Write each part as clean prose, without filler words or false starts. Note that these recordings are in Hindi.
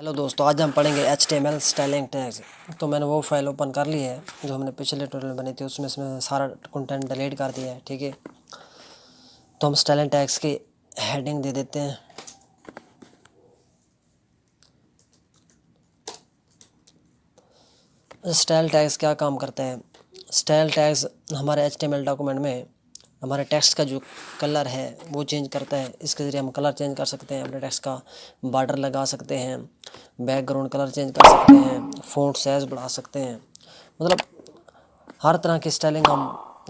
हेलो दोस्तों, आज हम पढ़ेंगे HTML स्टाइलिंग टैग्स। तो मैंने वो फाइल ओपन कर ली है जो हमने पिछले ट्यूटोरियल में बनी थी, उसमें सारा कंटेंट डिलीट कर दिया है। ठीक है, तो हम स्टाइलिंग टैग्स की हेडिंग दे देते हैं। स्टाइल टैग्स क्या काम करते हैं? स्टाइल टैग्स हमारे HTML डॉक्यूमेंट में हमारे टेक्स्ट का जो कलर है वो चेंज करता है। इसके ज़रिए हम कलर चेंज कर सकते हैं, अपने टेक्स्ट का बॉर्डर लगा सकते हैं, बैकग्राउंड कलर चेंज कर सकते हैं, फ़ॉन्ट साइज़ बढ़ा सकते हैं। मतलब हर तरह की स्टाइलिंग हम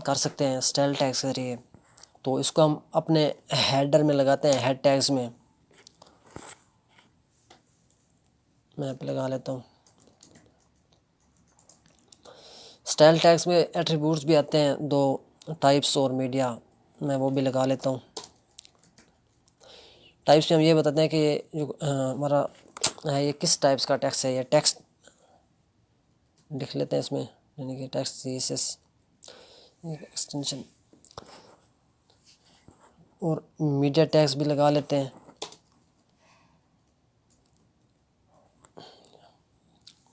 कर सकते हैं स्टाइल टैग्स के ज़रिए। तो इसको हम अपने हेडर में लगाते हैं, हेड टैग्स में। मैं यहाँ पे लगा लेता हूँ। स्टाइल टैग्स में एट्रीब्यूट्स भी आते हैं, दो टाइप्स और मीडिया, मैं वो भी लगा लेता हूँ। टाइप्स में हम ये बताते हैं कि ये जो हमारा है ये किस टाइप्स का टेक्स्ट है। ये टेक्स्ट लिख लेते हैं इसमें, यानी कि टेक्स्ट CSS एक्सटेंशन, और मीडिया टैग्स भी लगा लेते हैं।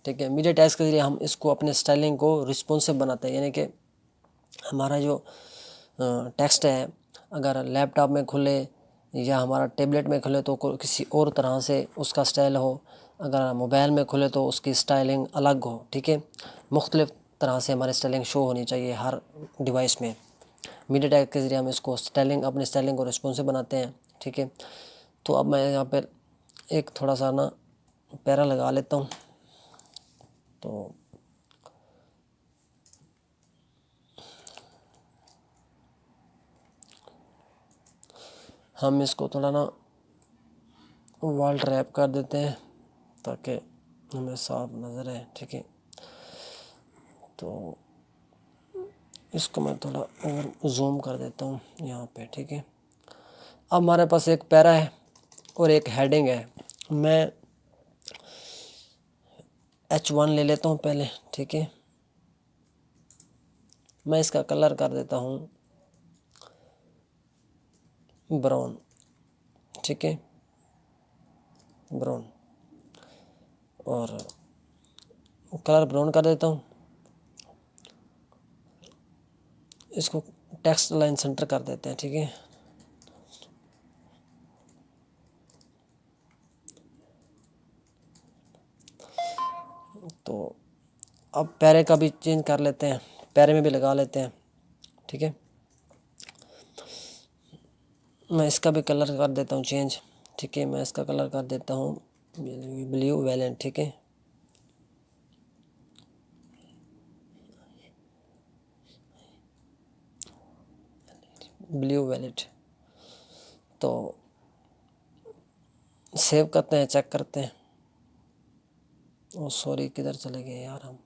ठीक है, मीडिया टैग्स के ज़रिए हम इसको अपने स्टाइलिंग को रिस्पॉन्सिव बनाते हैं, यानी कि हमारा जो टेक्स्ट है अगर लैपटॉप में खुले या हमारा टैबलेट में खुले तो किसी और तरह से उसका स्टाइल हो, अगर मोबाइल में खुले तो उसकी स्टाइलिंग अलग हो। ठीक है, मुख्तलिफ़ तरह से हमारी स्टाइलिंग शो होनी चाहिए हर डिवाइस में। मीडिया टैग के ज़रिए हम इसको स्टाइलिंग, अपनी स्टाइलिंग को रिस्पॉन्सिव बनाते हैं। ठीक है, तो अब मैं यहाँ पर एक थोड़ा सा ना पैरा लगा लेता हूँ। तो हम इसको थोड़ा ना वर्ल्ड रैप कर देते हैं ताकि हमें साफ नज़र आए। ठीक है, तो इसको मैं थोड़ा और जूम कर देता हूँ यहाँ पे। ठीक है, अब हमारे पास एक पैरा है और एक हेडिंग है। मैं H1 ले लेता हूँ पहले। ठीक है, मैं इसका कलर कर देता हूँ ब्राउन। ठीक है, ब्राउन, और कलर ब्राउन कर देता हूँ। इसको टेक्स्ट लाइन सेंटर कर देते हैं। ठीक है, तो अब पैरे का भी चेंज कर लेते हैं, पैरे में भी लगा लेते हैं। ठीक है, मैं इसका भी कलर कर देता हूँ चेंज। ठीक है, मैं इसका कलर कर देता हूँ ब्लू वैलेंट। ठीक है, ब्लू वैलेट। तो सेव करते हैं, चेक करते हैं। ओ सॉरी, किधर चले गए यार हम।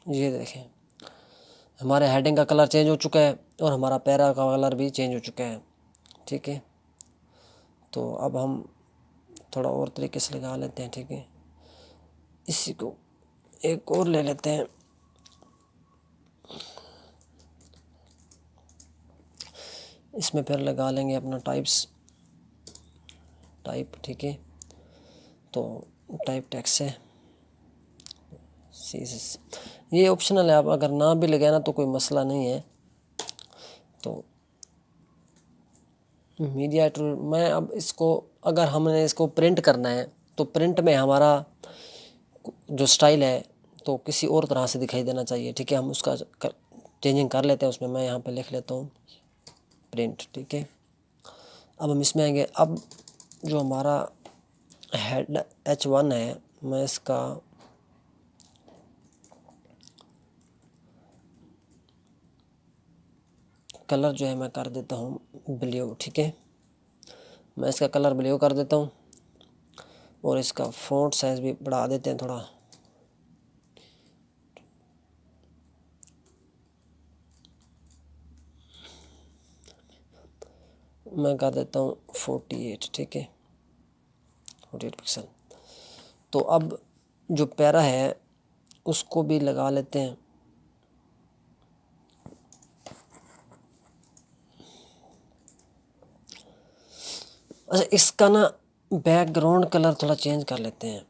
ये देखें, हमारे हेडिंग का कलर चेंज हो चुका है और हमारा पैरा का कलर भी चेंज हो चुका है। ठीक है, तो अब हम थोड़ा और तरीके से लगा लेते हैं। ठीक है, इसी को एक और ले लेते हैं। इसमें फिर लगा लेंगे अपना टाइप। ठीक है, तो टाइप टेक्स्ट है CSS, ये ऑप्शनल है। आप अगर ना भी लगाए ना तो कोई मसला नहीं है। तो मीडिया टूल, मैं अब इसको, अगर हमने इसको प्रिंट करना है तो प्रिंट में हमारा जो स्टाइल है तो किसी और तरह से दिखाई देना चाहिए। ठीक है, हम उसका चेंजिंग कर लेते हैं उसमें। मैं यहाँ पे लिख लेता हूँ प्रिंट। ठीक है, अब हम इसमें आएंगे। अब जो हमारा हेड H1 है, मैं इसका कलर जो है मैं कर देता हूँ ब्लू। ठीक है, मैं इसका कलर ब्लू कर देता हूँ और इसका फ़ॉन्ट साइज़ भी बढ़ा देते हैं थोड़ा। मैं कर देता हूँ 48। ठीक है, 48 पिक्सल। तो अब जो पैरा है उसको भी लगा लेते हैं। अच्छा, इसका ना बैकग्राउंड कलर थोड़ा चेंज कर लेते हैं।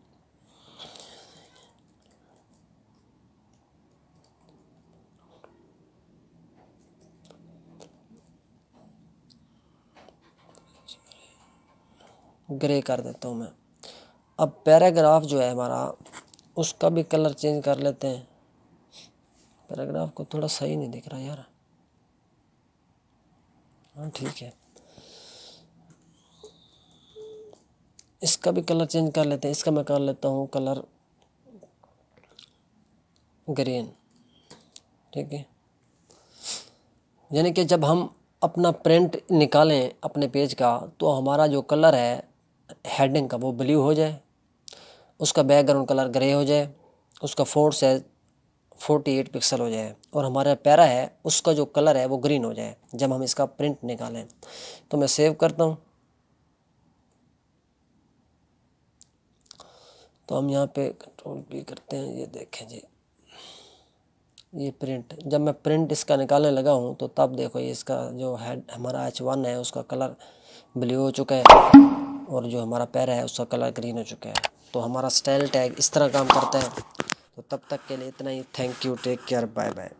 ग्रे कर देता हूँ मैं। अब पैराग्राफ जो है हमारा, उसका भी कलर चेंज कर लेते हैं। पैराग्राफ को थोड़ा सही नहीं दिख रहा यार। हाँ ठीक है, इसका भी कलर चेंज कर लेते हैं। इसका मैं कर लेता हूँ कलर ग्रीन। ठीक है, यानी कि जब हम अपना प्रिंट निकालें अपने पेज का, तो हमारा जो कलर है हेडिंग का वो ब्लू हो जाए, उसका बैकग्राउंड कलर ग्रे हो जाए, उसका फ़ॉन्ट साइज 48 पिक्सल हो जाए, और हमारा पैरा है उसका जो कलर है वो ग्रीन हो जाए जब हम इसका प्रिंट निकालें। तो मैं सेव करता हूँ। तो हम यहाँ पे कंट्रोल भी करते हैं, ये देखें जी, ये प्रिंट, जब मैं प्रिंट इसका निकालने लगा हूँ तो तब देखो ये इसका जो हेड हमारा H1 है उसका कलर ब्लू हो चुका है, और जो हमारा पैरा है उसका कलर ग्रीन हो चुका है। तो हमारा स्टाइल टैग इस तरह काम करता है। तो तब तक के लिए इतना ही। Thank you, take care, bye bye.